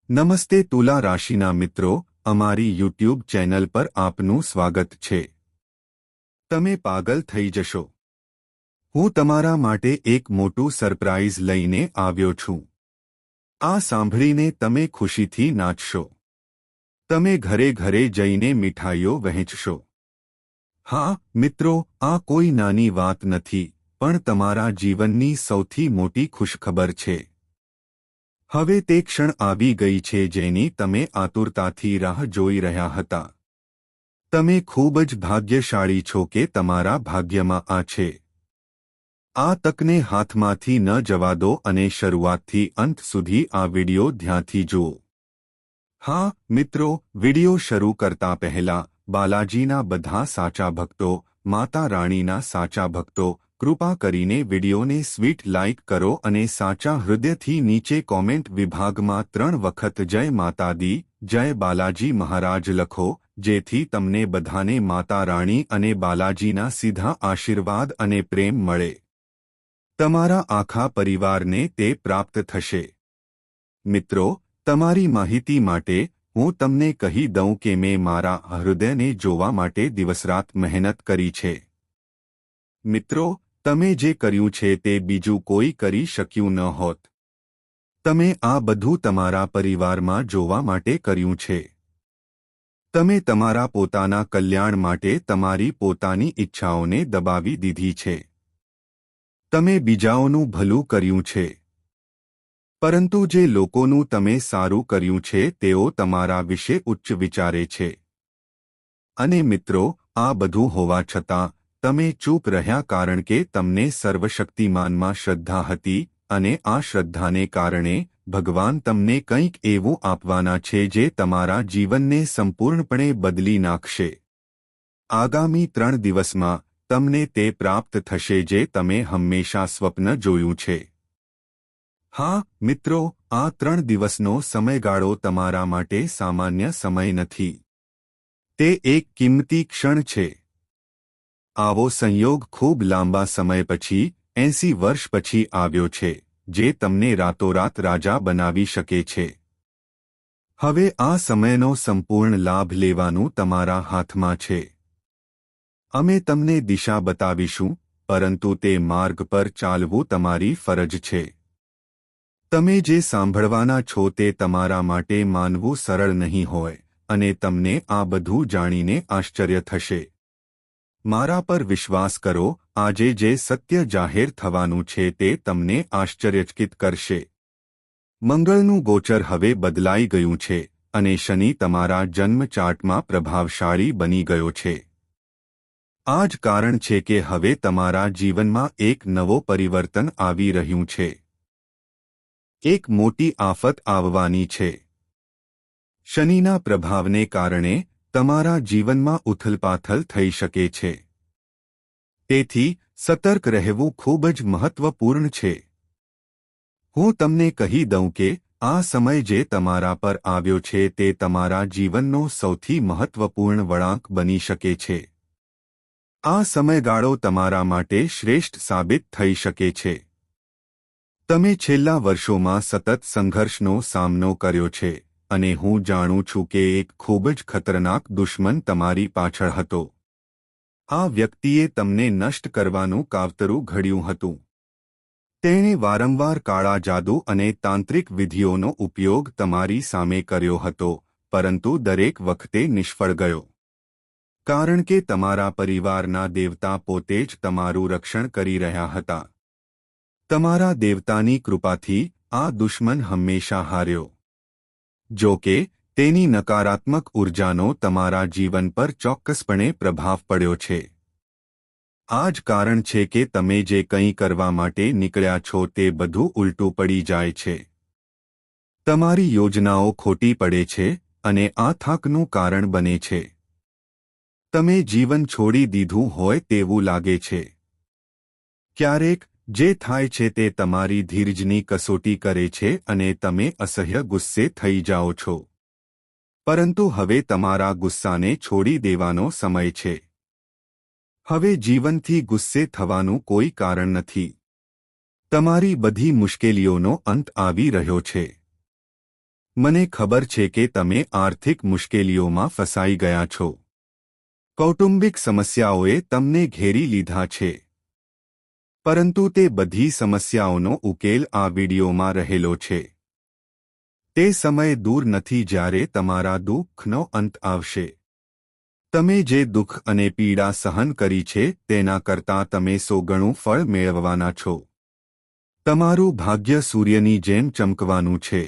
નમસ્તે તુલા રાશિના મિત્રો, અમારી યુટ્યુબ ચેનલ પર આપનું સ્વાગત છે. તમે પાગલ થઈ જશો. હું તમારા માટે એક મોટું સરપ્રાઇઝ લઈને આવ્યો છું. આ સાંભળીને તમે ખુશીથી નાચશો. તમે ઘરે ઘરે જઈને મીઠાઈઓ વહેંચશો. હા મિત્રો, આ કોઈ નાની વાત નથી, પણ તમારા જીવનની સૌથી મોટી ખુશખબર છે. હવે તે ક્ષણ આવી ગઈ છે જેની તમે આતુરતાથી રાહ જોઈ રહ્યા હતા. તમે ખૂબ જ ભાગ્યશાળી છો કે તમારા ભાગ્યમાં આ છે. આ તકને હાથમાંથી ન જવા દો અને શરૂઆતથી અંત સુધી આ વિડિયો ધ્યાનથી જુઓ. હા મિત્રો, વિડિયો શરૂ કરતા પહેલા બાલાજીના બધા સાચા ભક્તો, માતા રાણીના સાચા ભક્તો, કૃપા કરીને વિડિયોને સ્વીટ લાઇક કરો અને સાચા હૃદયથી નીચે કોમેન્ટ વિભાગમાં 3 વખત જય માતા દી, જય બાલાજી મહારાજ લખો, જેથી તમને બધાને માતા રાણી અને બાલાજીના સીધા આશીર્વાદ અને પ્રેમ મળે. તમારા આખા પરિવારને તે પ્રાપ્ત થશે. મિત્રો, તમારી માહિતી માટે હું તમને કહી દઉં કે મેં મારા હૃદયને જોવા માટે દિવસરાત મહેનત કરી છે. મિત્રો, તમે જે કર્યું છે તે બીજું કોઈ કરી શક્યું ન હોત. તમે આ બધું તમારા પરિવારમાં જોવા માટે કર્યું છે. તમે તમારા પોતાના કલ્યાણ માટે તમારી પોતાની ઈચ્છાઓને દબાવી દીધી છે. તમે બીજાઓનું ભલું કર્યું છે. પરંતુ જે લોકોનું તમે સારું કર્યું છે તેઓ તમારા વિશે ઉચ્ચ વિચારે છે. અને મિત્રો, આ બધું હોવા છતાં તમે ચૂપ રહ્યા કારણ કે તમને સર્વશક્તિમાનમાં શ્રદ્ધા હતી અને આ શ્રદ્ધાને કારણે ભગવાન તમને કંઈક એવું આપવાના છે જે તમારા જીવનને સંપૂર્ણપણે બદલી નાખશે. આગામી 3 દિવસમાં તમને તે પ્રાપ્ત થશે જે તમે હંમેશા સ્વપ્ન જોયું છે. હા મિત્રો, આ 3 દિવસનો સમયગાળો તમારા માટે સામાન્ય સમય નથી. તે એક કિંમતી ક્ષણ છે. આવો સંયોગ ખૂબ લાંબા સમય પછી, 80 વર્ષ પછી આવ્યો છે, જે તમને રાતોરાત રાજા બનાવી શકે છે. હવે આ સમયનો સંપૂર્ણ લાભ લેવાનું તમારા હાથમાં છે. અમે તમને દિશા બતાવીશું, પરંતુ તે માર્ગ પર ચાલવું તમારી ફરજ છે. તમે જે સાંભળવાના છો તે તમારા માટે માનવું સરળ નહીં હોય, અને તમને આ બધું જાણીને આશ્ચર્ય થશે. મારા પર વિશ્વાસ કરો, આજે જે સત્ય જાહેર થવાનું છે તે તમને આશ્ચર્યચકિત કરશે. મંગળનું ગોચર હવે બદલાઈ ગયું છે, અને શનિ તમારા જન્મ ચાર્ટમાં પ્રભાવશાળી બની ગયો છે. આ જ કારણ છે કે હવે તમારા જીવનમાં એક નવો પરિવર્તન આવી રહ્યું છે. એક મોટી આફત આવવાની છે. શનિના પ્રભાવને કારણે તમારા જીવનમાં ઉથલપાથલ થઈ શકે છે. તેથી સતર્ક રહેવું ખૂબ જ મહત્વપૂર્ણ છે. હું તમને કહી દઉં કે આ સમય જે તમારા પર આવ્યો છે તે તમારા જીવનનો સૌથી મહત્વપૂર્ણ વળાંક બની શકે છે. આ સમયગાળો તમારા માટે શ્રેષ્ઠ સાબિત થઈ શકે છે. તમે છેલ્લા વર્ષોમાં સતત સંઘર્ષનો સામનો કર્યો છે, અને હું જાણું છું કે એક ખૂબ જ ખતરનાક દુશ્મન તમારી પાછળ હતો. આ વ્યક્તિએ તમને નષ્ટ કરવાનું કાવતરું ઘડ્યું હતું. તેણે વારંવાર કાળા જાદુ અને તાંત્રિક વિધિઓનો ઉપયોગ તમારી સામે કર્યો હતો, પરંતુ દરેક વખતે નિષ્ફળ ગયો. કારણ કે તમારા પરિવારના દેવતા પોતે જ તમારું રક્ષણ કરી રહ્યા હતા. તમારા દેવતાની કૃપાથી આ દુશ્મન હંમેશા હાર્યો. જો કે, તેની નકારાત્મક ઉર્જાનો તમારા જીવન પર ચોક્કસપણે પ્રભાવ પડ્યો છે. આ જ કારણ છે કે તમે જે કંઈ કરવા માટે નીકળ્યા છો તે બધું ઉલટું પડી જાય છે. તમારી યોજનાઓ ખોટી પડે છે, અને આ થાકનું કારણ બને છે. તમે જીવન છોડી દીધું હોય તેવું લાગે છે. ક્યારેક જે થાય છે તે તમારી ધીરજની કસોટી કરે છે અને તમે અસહ્ય ગુસ્સે થઈ જાઓ છો. પરંતુ હવે તમારા ગુસ્સાને છોડી દેવાનો સમય છે. હવે જીવનથી ગુસ્સે થવાનું કોઈ કારણ નથી. તમારી બધી મુશ્કેલીઓનો અંત આવી રહ્યો છે. મને ખબર છે કે તમે આર્થિક મુશ્કેલીઓમાં ફસાઈ ગયા છો. કૌટુંબિક સમસ્યાઓએ તમને ઘેરી લીધા છે. પરંતુ તે બધી સમસ્યાઓનો ઉકેલ આ વિડીયોમાં રહેલો છે. તે સમય દૂર નથી જ્યારે તમારા દુઃખનો અંત આવશે. તમે જે દુઃખ અને પીડા સહન કરી છે તેના કરતાં તમે 100 ગણું ફળ મેળવવાના છો. તમારું ભાગ્ય સૂર્યની જેમ ચમકવાનું છે.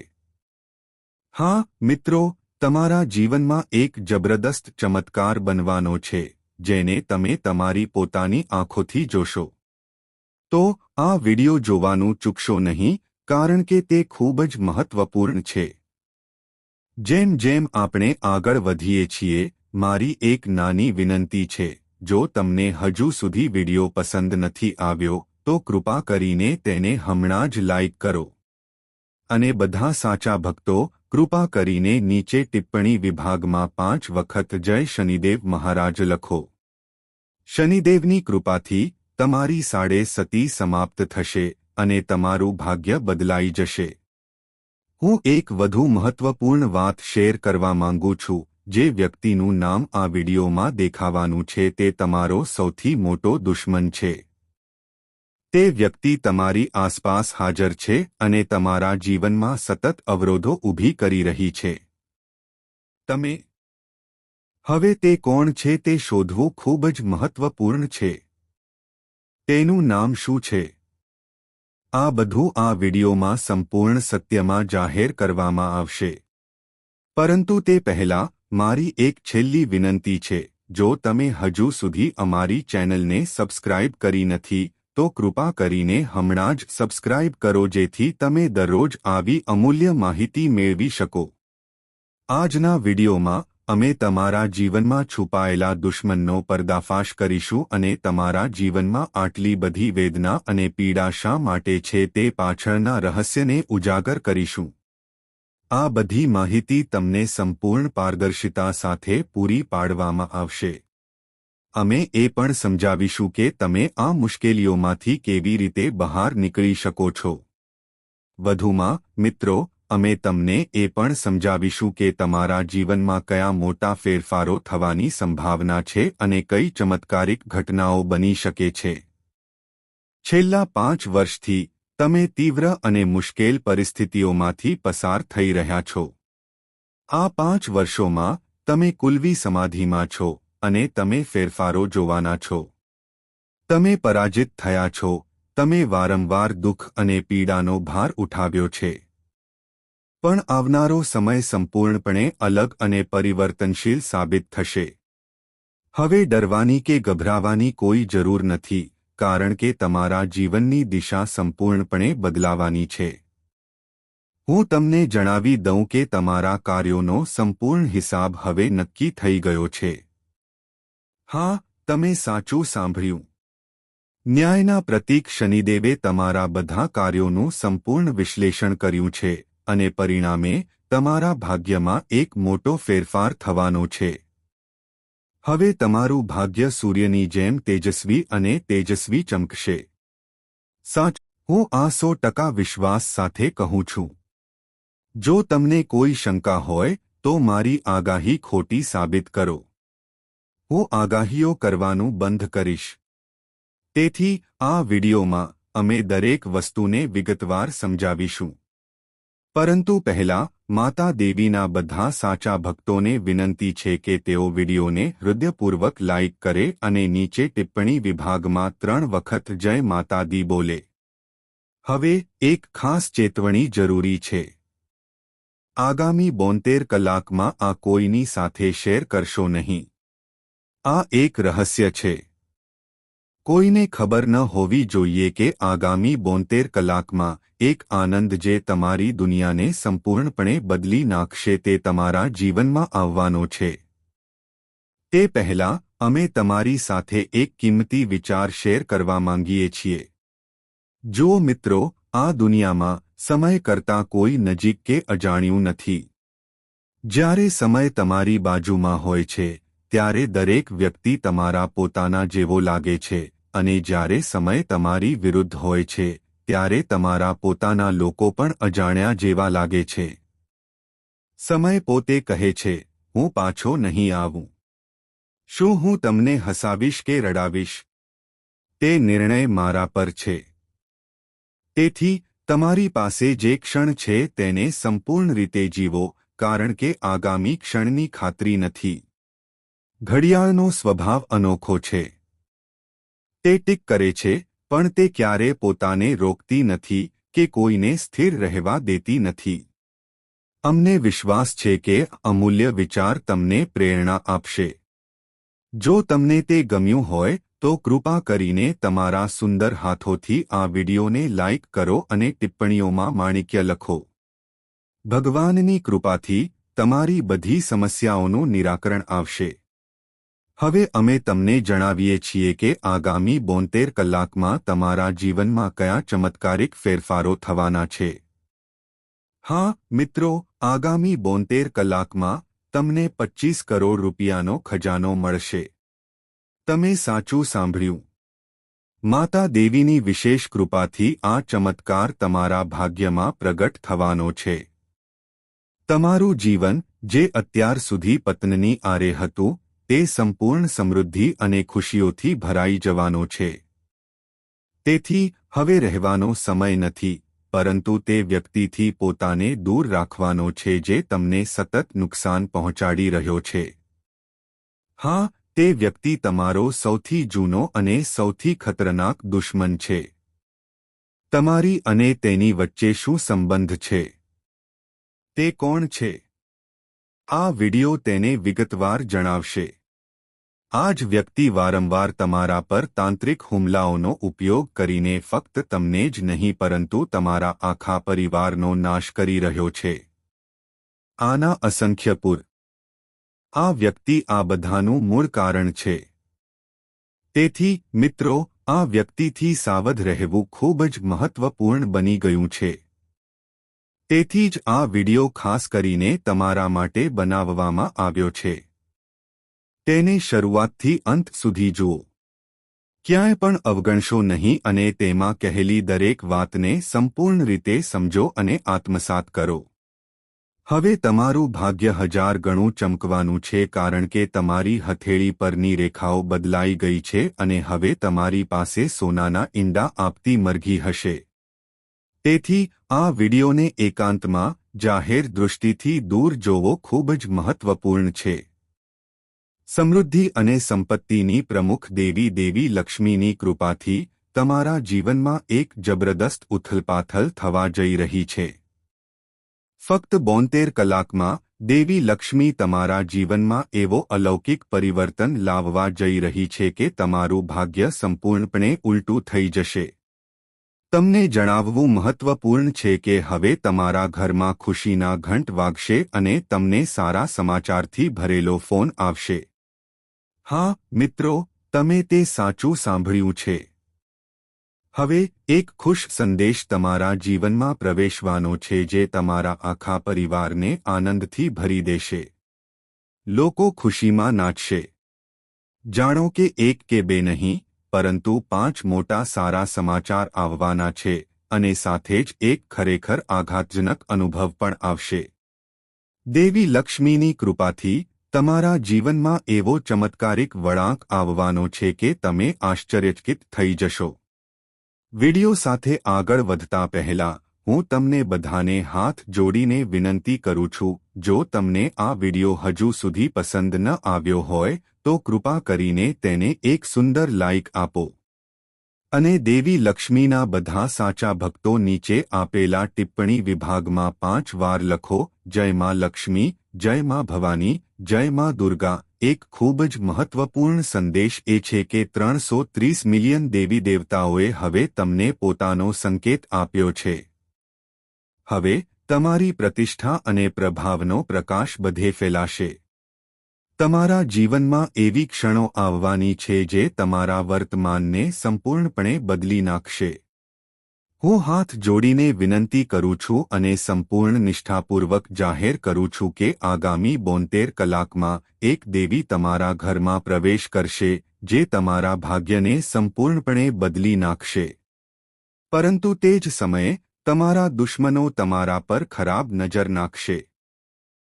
હા મિત્રો, તમારા જીવનમાં એક જબરદસ્ત ચમત્કાર બનવાનો છે, જેને તમે તમારી પોતાની આંખોથી જોશો. તો આ વિડિયો જોવાનું ચૂકશો નહીં, કારણ કે તે ખૂબ જ મહત્વપૂર્ણ છે. જેમ જેમ આપણે આગળ વધીએ છીએ, મારી એક નાની વિનંતી છે. જો તમને હજુ સુધી વિડિયો પસંદ નથી આવ્યો, તો કૃપા કરીને તેને હમણાં જ લાઈક કરો. અને બધા સાચા ભક્તો, કૃપા કરીને નીચે ટિપ્પણી વિભાગમાં 5 વખત જય શનિદેવ મહારાજ લખો. શનિદેવની કૃપાથી તમારી સાડે સતી સમાપ્ત થશે અને તમારું ભાગ્ય બદલાઈ જશે. હું એક વધુ મહત્વપૂર્ણ વાત શેર કરવા માંગુ છું. જે વ્યક્તિનું નામ આ વિડીયોમાં દેખાવાનું છે તે તમારો સૌથી મોટો દુશ્મન છે. તે વ્યક્તિ તમારી આસપાસ હાજર છે અને તમારા જીવનમાં સતત અવરોધો ઊભી કરી રહી છે. હવે તે કોણ છે તે શોધવું ખૂબ જ મહત્વપૂર્ણ છે. તેનું નામ શું છે? આ બધું આ વિડીયોમાં સંપૂર્ણ સત્યમાં જાહેર કરવામાં આવશે. પરંતુ તે પહેલાં મારી એક છેલ્લી વિનંતી છે. જો તમે હજુ સુધી અમારી ચેનલને સબસ્ક્રાઇબ કરી નથી, તો કૃપા કરીને હમણાં જ સબસ્ક્રાઇબ કરો જેથી તમે દરરોજ આવી અમૂલ્ય માહિતી મેળવી શકો. આજના વિડીયોમાં અમે તમારા જીવનમાં છુપાયેલા દુશ્મનનો પર્દાફાશ કરીશું અને તમારા જીવનમાં આટલી બધી વેદના અને પીડા શા માટે છે તે પાછળના રહસ્યને ઉજાગર કરીશું. આ બધી માહિતી તમને સંપૂર્ણ પારદર્શિતા સાથે પૂરી પાડવામાં આવશે. અમે એ પણ સમજાવીશું કે તમે આ મુશ્કેલીઓમાંથી કેવી રીતે બહાર નીકળી શકો છો. વધુમાં, મિત્રો, અમે તમને એ પણ સમજાવીશું કે તમારા જીવનમાં કયા મોટા ફેરફારો થવાની સંભાવના છે અને કઈ ચમત્કારિક ઘટનાઓ બની શકે છે. છેલ્લા 5 વર્ષથી તમે તીવ્ર અને મુશ્કેલ પરિસ્થિતિઓમાંથી પસાર થઈ રહ્યા છો. આ 5 વર્ષોમાં તમે કુલવી સમાધિમાં છો અને તમે ફેરફારો જોવાના છો. તમે પરાજિત થયા છો. તમે વારંવાર દુઃખ અને પીડાનો ભાર ઉઠાવ્યો છે. પણ આવનારો સમય સંપૂર્ણપણે અલગ અને પરિવર્તનશીલ સાબિત થશે. હવે ડરવાની કે ગભરાવાની કોઈ જરૂર નથી, કારણ કે તમારા જીવનની દિશા સંપૂર્ણપણે બદલાવાની છે. હું તમને જણાવી દઉં કે તમારા કાર્યોનો સંપૂર્ણ હિસાબ હવે નક્કી થઈ ગયો છે. હા, તમે સાચું સાંભળ્યું. ન્યાયના પ્રતીક શનિદેવે તમારા બધા કાર્યોનું સંપૂર્ણ વિશ્લેષણ કર્યું છે અને પરિણામે તમારા ભાગ્યમાં એક મોટો ફેરફાર થવાનો છે. હવે તમારું ભાગ્ય સૂર્યની જેમ તેજસ્વી અને તેજસ્વી ચમકશે. સાચ, હું આ 100% વિશ્વાસ સાથે કહું છું. જો તમને કોઈ શંકા હોય તો મારી આગાહી ખોટી સાબિત કરો. હું આગાહીઓ કરવાનું બંધ કરીશ. તેથી આ વિડીયોમાં અમે દરેક વસ્તુને વિગતવાર સમજાવીશું. પરંતુ પહેલા, માતા દેવીના બધા સાચા ભક્તોને વિનંતી છે કે તેઓ વિડીયોને હૃદયપૂર્વક લાઇક કરે અને નીચે ટિપ્પણી વિભાગમાં 3 વખત જય માતા દી બોલે. હવે એક ખાસ ચેતવણી જરૂરી છે. આગામી 72 કલાકમાં આ કોઈની સાથે શેર કરશો નહીં. આ એક રહસ્ય છે. કોઈને ખબર ન હોવી જોઈએ કે આગામી 72 કલાકમાં એક આનંદ જે તમારી દુનિયાને સંપૂર્ણપણે બદલી નાખશે તે તમારા જીવનમાં આવવાનો છે. તે પહેલાં, અમે તમારી સાથે એક કિંમતી વિચાર શેર કરવા માંગીએ છીએ. જો મિત્રો, આ દુનિયામાં સમય કરતાં કોઈ નજીક કે અજાણ્યું નથી. જ્યારે સમય તમારી બાજુમાં હોય છે, ત્યારે દરેક વ્યક્તિ તમારા પોતાના જેવો લાગે છે અને જ્યારે સમય તમારી વિરુદ્ધ હોય છે, ત્યારે તમારા પોતાના લોકો પણ અજાણ્યા જેવા લાગે છે. સમય પોતે કહે છે, હું પાછો નહીં આવું. શું હું તમને હસાવીશ કે રડાવીશ? તે નિર્ણય મારા પર છે. તેથી તમારી પાસે જે ક્ષણ છે તેને સંપૂર્ણ રીતે જીવો, કારણ કે આગામી ક્ષણની ખાતરી નથી. ઘડિયાળનો સ્વભાવ અનોખો છે. તે ટીક કરે છે, પણ તે ક્યારે પોતાને રોકતી નથી કે કોઈને સ્થિર રહેવા દેતી નથી. અમને વિશ્વાસ છે કે અમૂલ્ય વિચાર તમને પ્રેરણા આપશે. જો તમને તે ગમ્યું હોય તો કૃપા કરીને તમારા સુંદર હાથોથી આ વિડિયોને લાઇક કરો અને ટિપ્પણીઓમાં માણિક્ય લખો. ભગવાનની કૃપાથી તમારી બધી સમસ્યાઓનું નિરાકરણ આવશે. હવે અમે તમને જણાવીએ છીએ કે આગામી 72 કલાકમાં તમારા જીવનમાં કયા ચમત્કારિક ફેરફારો થવાના છે. હા મિત્રો, આગામી 72 કલાકમાં તમને 25 કરોડ રૂપિયાનો ખજાનો મળશે. તમે સાચું સાંભળ્યું. માતા દેવીની વિશેષ કૃપાથી આ ચમત્કાર તમારા ભાગ્યમાં પ્રગટ થવાનો છે. તમારું જીવન, જે અત્યાર સુધી પતનની આરે હતું, તે સંપૂર્ણ સમૃદ્ધિ અને ખુશીઓથી ભરાઈ જવાનો છે. તેથી હવે રહેવાનો સમય નથી, પરંતુ તે વ્યક્તિથી પોતાને દૂર રાખવાનો છે જે તમને સતત નુકસાન પહોંચાડી રહ્યો છે. હા, તે વ્યક્તિ તમારો સૌથી જૂનો અને સૌથી ખતરનાક દુશ્મન છે. તમારી અને તેની વચ્ચે શું સંબંધ છે? તે કોણ છે? આ વિડિયો તેને વિગતવાર જણાવશે. આ જ વ્યક્તિ વારંવાર તમારા પર તાંત્રિક હુમલાઓનો ઉપયોગ કરીને ફક્ત તમને જ નહીં પરંતુ તમારા આખા પરિવારનો નાશ કરી રહ્યો છે. આના અસંખ્ય પુર. આ વ્યક્તિ આ બધાનું મૂળ કારણ છે. તેથી મિત્રો, આ વ્યક્તિથી સાવધ રહેવું ખૂબ જ મહત્વપૂર્ણ બની ગયું છે. તેથી જ આ વિડિયો ખાસ કરીને તમારા માટે બનાવવામાં આવ્યો છે. તેને શરૂઆતથી અંત સુધી જુઓ. ક્યાંય પણ અવગણશો નહીં અને તેમાં કહેલી દરેક વાતને સંપૂર્ણ રીતે સમજો અને આત્મસાત કરો. હવે તમારું ભાગ્ય 1000 ગણું ચમકવાનું છે કારણ કે તમારી હથેળી પરની રેખાઓ બદલાઈ ગઈ છે અને હવે તમારી પાસે સોનાના ઈંડા આપતી મરઘી હશે. તેથી આ વિડિયોને એકાંતમાં, જાહેર દૃષ્ટિથી દૂર જોવો ખૂબ જ મહત્વપૂર્ણ છે. સમૃદ્ધિ અને સંપત્તિની પ્રમુખ દેવી લક્ષ્મીની કૃપાથી તમારા જીવનમાં એક જબરદસ્ત ઉથલપાથલ થવા જઈ રહી છે. ફક્ત 72 કલાકમાં દેવી લક્ષ્મી તમારા જીવનમાં એવો અલૌકિક પરિવર્તન લાવવા જઈ રહી છે કે તમારું ભાગ્ય સંપૂર્ણપણે ઉલટું થઈ જશે. તમને જણાવવું મહત્વપૂર્ણ છે કે હવે તમારા ઘરમાં ખુશીના ઘંટ વાગશે અને તમને સારા સમાચારથી ભરેલો ફોન આવશે. હા મિત્રો, તમે તે સાચું સાંભળ્યું છે. હવે એક ખુશ સંદેશ તમારા જીવનમાં પ્રવેશવાનો છે જે તમારા આખા પરિવારને આનંદથી ભરી દેશે. લોકો ખુશીમાં નાચશે. જાણો કે એક કે બે નહીં, પરંતુ 5 મોટા સારા સમાચાર આવવાના છે અને સાથે જ એક ખરેખર આઘાતજનક અનુભવ પણ આવશે. દેવી લક્ષ્મીની કૃપાથી તમારા જીવનમાં એવો ચમત્કારિક વળાંક આવવાનો છે કે તમે આશ્ચર્યચકિત થઈ જશો. વિડિયો સાથે આગળ વધતા પહેલા હું તમને બધાને હાથ જોડીને વિનંતી કરું છું, જો તમને આ વિડિયો હજુ સુધી પસંદ ન આવ્યો હોય તો કૃપા કરીને તેને એક સુંદર લાઇક આપો. અને દેવી લક્ષ્મીના બધા સાચા ભક્તો નીચે આપેલા ટિપ્પણી વિભાગમાં 5 વાર લખો, જય માં લક્ષ્મી, જય માં ભવાની, જય માં દુર્ગા. એક ખૂબ જ મહત્વપૂર્ણ સંદેશ એ છે કે 330 મિલિયન દેવી દેવતાઓએ હવે તમને પોતાનો સંકેત આપ્યો છે. હવે તમારી પ્રતિષ્ઠા અને પ્રભાવનો પ્રકાશ બધે ફેલાશે. તમારા જીવનમાં એવી ક્ષણો આવવાની છે જે તમારા વર્તમાનને સંપૂર્ણપણે બદલી નાખશે. હું હાથ જોડીને વિનંતી કરું છું અને સંપૂર્ણ નિષ્ઠાપૂર્વક જાહેર કરું છું કે આગામી 72 કલાકમાં એક દેવી તમારા ઘરમાં પ્રવેશ કરશે જે તમારા ભાગ્યને સંપૂર્ણપણે બદલી નાખશે. પરંતુ તે જ સમયે તમારા દુશ્મનો તમારા પર ખરાબ નજર નાખશે.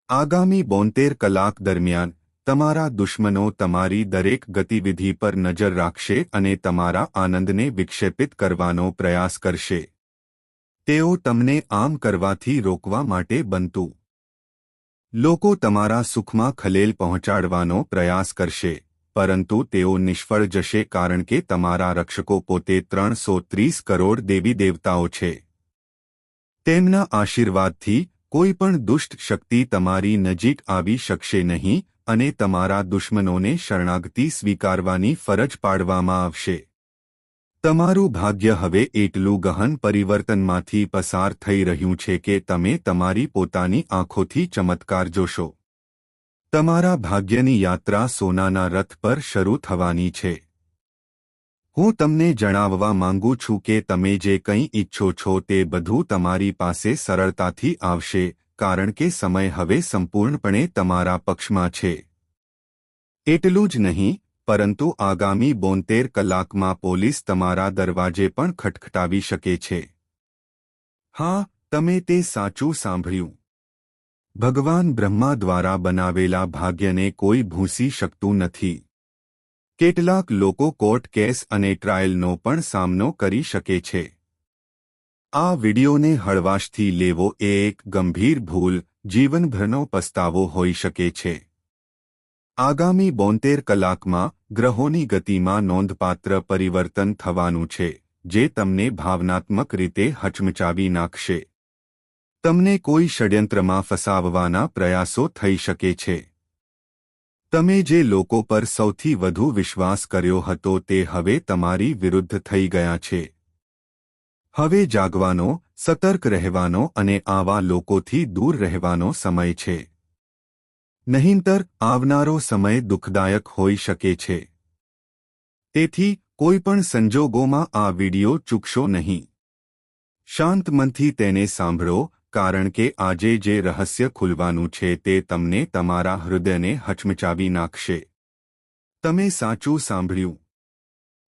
આગામી 72 કલાક દરમિયાન તમારા દુશ્મનો તમારી દરેક ગતિવિધિ પર નજર રાખશે અને તમારા આનંદને વિક્ષેપિત કરવાનો પ્રયાસ કરશે. તેઓ તમને આમ કરવાથી રોકવા માટે બનતું લોકો તમારા સુખમાં ખલેલ પહોંચાડવાનો પ્રયાસ કરશે, પરંતુ તેઓ નિષ્ફળ જશે કારણ કે તમારા રક્ષકો પોતે 330 કરોડ દેવી દેવતાઓ છે. તેમના આશીર્વાદથી કોઈ પણ દુષ્ટ શક્તિ તમારી નજીક આવી શકશે નહીં અને તમારા દુશ્મનોને શરણાગતિ સ્વીકારવાની ફરજ પાડવામાં આવશે. તમારું ભાગ્ય હવે એટલું ગહન પરિવર્તનમાંથી પસાર થઈ રહ્યું છે કે તમે તમારી પોતાની આંખોથી ચમત્કાર જોશો. તમારા ભાગ્યની યાત્રા સોનાના રથ પર શરૂ થવાની છે. હું તમને જણાવવા માંગુ છું કે તમે જે કંઈ ઈચ્છો છો તે બધું તમારી પાસે સરળતાથી આવશે કારણ કે સમય હવે સંપૂર્ણપણે તમારા પક્ષમાં છે. એટલું જ નહીં, પરંતુ આગામી 72 કલાકમાં પોલીસ તમારા દરવાજે પણ ખટખટાવી શકે છે. હા, તમે તે સાચું સાંભળ્યું. ભગવાન બ્રહ્મા દ્વારા બનાવેલા ભાગ્યને કોઈ ભૂંસી શકતું નથી. કેટલાક લોકો કોર્ટ કેસ અને ટ્રાયલનો પણ સામનો કરી શકે છે. આ વિડિયોને હળવાશથી લેવો એ એક ગંભીર ભૂલ, જીવનભરનો પસ્તાવો હોઈ શકે છે. આગામી 72 કલાકમાં ગ્રહોની ગતિમાં નોંધપાત્ર પરિવર્તન થવાનું છે, જે તમને ભાવનાત્મક રીતે હચમચાવી નાખશે. તમને કોઈ ષડયંત્રમાં ફસાવવાના પ્રયાસો થઈ શકે છે. તમે જે લોકો પર સૌથી વધુ વિશ્વાસ કર્યો હતો તે હવે તમારી વિરુદ્ધ થઈ ગયા છે. હવે જાગવાનો, સતર્ક રહેવાનો અને આવા લોકોથી દૂર રહેવાનો સમય છે. નહીંતર આવનારો સમય દુઃખદાયક હોઈ શકે છે. તેથી કોઈપણ સંજોગોમાં આ વિડિયો ચૂકશો નહીં. શાંત મનથી તેને સાંભળો, કારણ કે આજે જે રહસ્ય ખુલવાનું છે તે તમને તમારા હૃદયને હચમચાવી નાખશે. તમે સાચું સાંભળ્યું.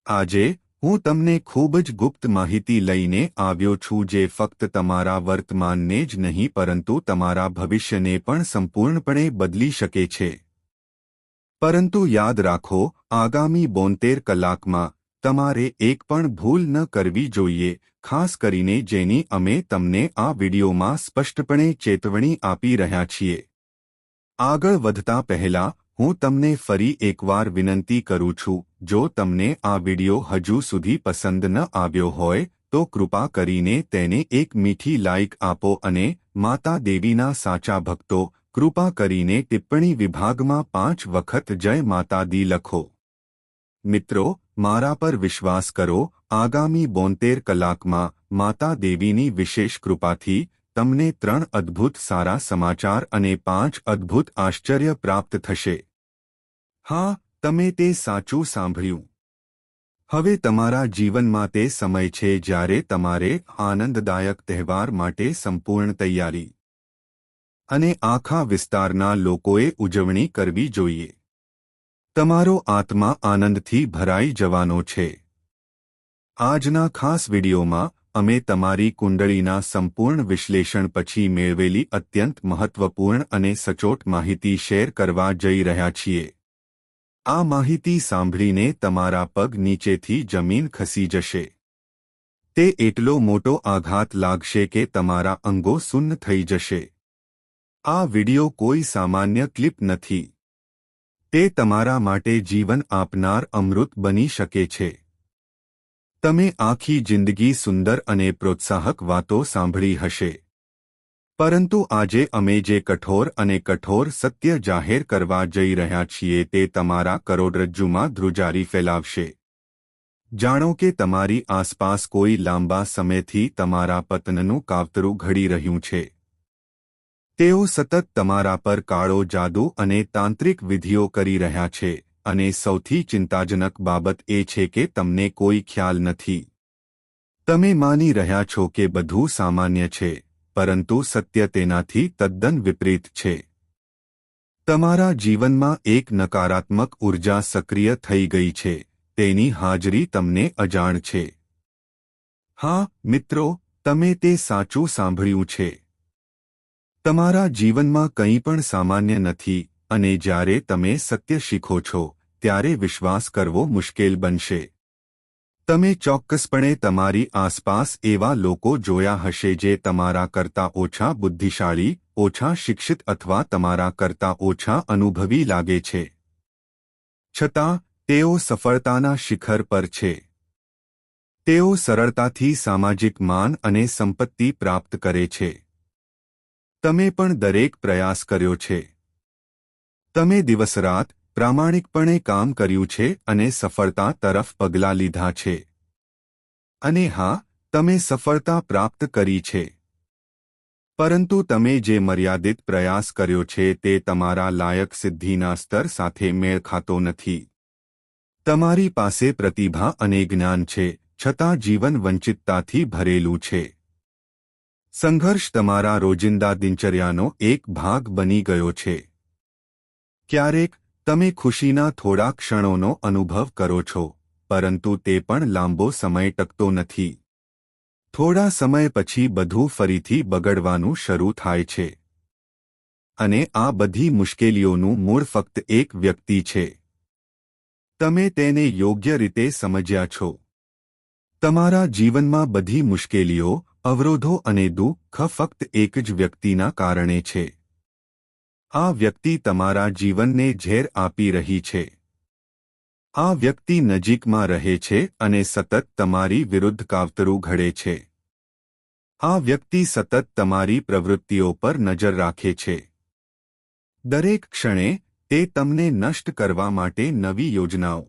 આજે હું તમને ખૂબ જ ગુપ્ત માહિતી લઈને આવ્યો છું જે ફક્ત તમારા વર્તમાનને જ નહીં પરંતુ તમારા ભવિષ્યને પણ સંપૂર્ણપણે બદલી શકે છે. પરંતુ યાદ રાખો, આગામી 72 કલાકમાં તમારે એક પણ ભૂલ ન કરવી જોઈએ, ખાસ કરીને જેની અમે તમને આ વિડિયોમાં સ્પષ્ટપણે ચેતવણી આપી રહ્યા છીએ. આગળ વધતા પહેલા હું તમને ફરી એકવાર વિનંતી કરું છું, જો તમને આ વિડિયો હજુ સુધી પસંદ ન આવ્યો હોય તો કૃપા કરીને તેને એક મીઠી લાઇક આપો અને માતા દેવીના સાચા ભક્તો, કૃપા કરીને ટિપ્પણી વિભાગમાં 5 વખત જય માતા દી લખો. મિત્રો, મારા પર વિશ્વાસ કરો, આગામી 72 કલાકમાં માતા દેવીની વિશેષ કૃપાથી તમને 3 અદ્ભુત સારા સમાચાર અને 5 અદ્ભુત આશ્ચર્ય પ્રાપ્ત થશે. હા, તમે તે સાચું સાંભળ્યું. હવે તમારા જીવનમાં તે સમય છે જ્યારે તમારે આનંદદાયક તહેવાર માટે સંપૂર્ણ તૈયારી અને આખા વિસ્તારના લોકોએ ઉજવણી કરવી જોઈએ. તમારો આત્મા આનંદથી ભરાઈ જવાનો છે. આજના ખાસ વિડિયોમાં અમે તમારી કુંડળીના સંપૂર્ણ વિશ્લેષણ પછી મેળવેલી અત્યંત મહત્વપૂર્ણ અને સચોટ માહિતી શેર કરવા જઈ રહ્યા છીએ. આ માહિતી સાંભળીને તમારા પગ નીચેથી જમીન ખસી જશે. તે એટલો મોટો આઘાત લાગશે કે તમારા અંગો સુન્ન થઈ જશે. આ વિડિયો કોઈ સામાન્ય ક્લિપ નથી. તે તમારા માટે જીવન આપનાર અમૃત બની શકે છે. તમે આખી જિંદગી સુંદર અને પ્રોત્સાહક વાતો સાંભળી હશે. પરંતુ આજે અમે જે કઠોર સત્ય જાહેર કરવા જઈ રહ્યા છીએ તે તમારા કરોડરજ્જુમાં ધ્રુજારી ફેલાવશે. જાણો કે તમારી આસપાસ કોઈ લાંબા સમયથી તમારા પતનનું કાવતરું ઘડી રહ્યું છે. તેઓ સતત તમારા પર કાળો જાદુ અને તાંત્રિક વિધિઓ કરી રહ્યા છે અને સૌથી ચિંતાજનક બાબત એ છે કે તમને કોઈ ખ્યાલ નથી. તમે માની રહ્યા છો કે બધું સામાન્ય છે, પરંતુ સત્ય તેનાથી તદ્દન વિપરીત છે. તમારા જીવનમાં એક નકારાત્મક ઉર્જા સક્રિય થઈ ગઈ છે, તેની હાજરી તમને અજાણ છે. હા, મિત્રો, તમે તે સાચું સાંભળ્યું છે. તમારા જીવનમાં કંઈ પણ સામાન્ય નથી અને જ્યારે તમે સત્ય શીખો છો ત્યારે વિશ્વાસ કરવો મુશ્કેલ બનશે. તમે ચોક્કસપણે તમારી આસપાસ એવા લોકો જોયા હશે જે તમારા કરતાં ઓછા બુદ્ધિશાળી, ઓછા શિક્ષિત અથવા તમારા કરતાં ઓછા અનુભવી લાગે છે. છતાં તેઓ સફળતાના શિખર પર છે. તેઓ સરળતાથી સામાજિક માન અને સંપત્તિ પ્રાપ્ત કરે છે. તમે પણ દરેક પ્રયાસ કર્યો છે. તમે દિવસરાત પ્રામાણિકપણે કામ કર્યું છે અને સફળતા તરફ પગલાં લીધા છે. અને હા, તમે સફળતા પ્રાપ્ત કરી છે. પરંતુ તમે જે મર્યાદિત પ્રયાસ કર્યો છે તે તમારા લાયક સિદ્ધિના સ્તર સાથે મેળ ખાતો નથી. તમારી પાસે પ્રતિભા અને જ્ઞાન છે, છતાં જીવન વંચિતતાથી ભરેલું છે. સંઘર્ષ તમારા રોજિંદા દિનચર્યાનો એક ભાગ બની ગયો છે. ક્યારેક તમે ખુશીના થોડા ક્ષણોનો અનુભવ કરો છો, પરંતુ તે પણ લાંબો સમય ટકતો નથી. થોડા સમય પછી બધું ફરીથી બગડવાનું શરૂ થાય છે. અને આ બધી મુશ્કેલીઓનું મૂળ ફક્ત એક વ્યક્તિ છે. તમે તેને યોગ્ય રીતે સમજ્યા છો. તમારા જીવનમાં બધી મુશ્કેલીઓ, અવરોધો અને દુઃખ ફક્ત એક જ વ્યક્તિના કારણે છે. આ વ્યક્તિ તમારા જીવનને ઝેર આપી રહી છે. આ વ્યક્તિ નજીકમાં રહે છે અને સતત તમારી વિરુદ્ધ કાવતરું ઘડે છે. આ વ્યક્તિ સતત તમારી પ્રવૃત્તિઓ પર નજર રાખે છે. દરેક ક્ષણે તે તમને નષ્ટ કરવા માટે નવી યોજનાઓ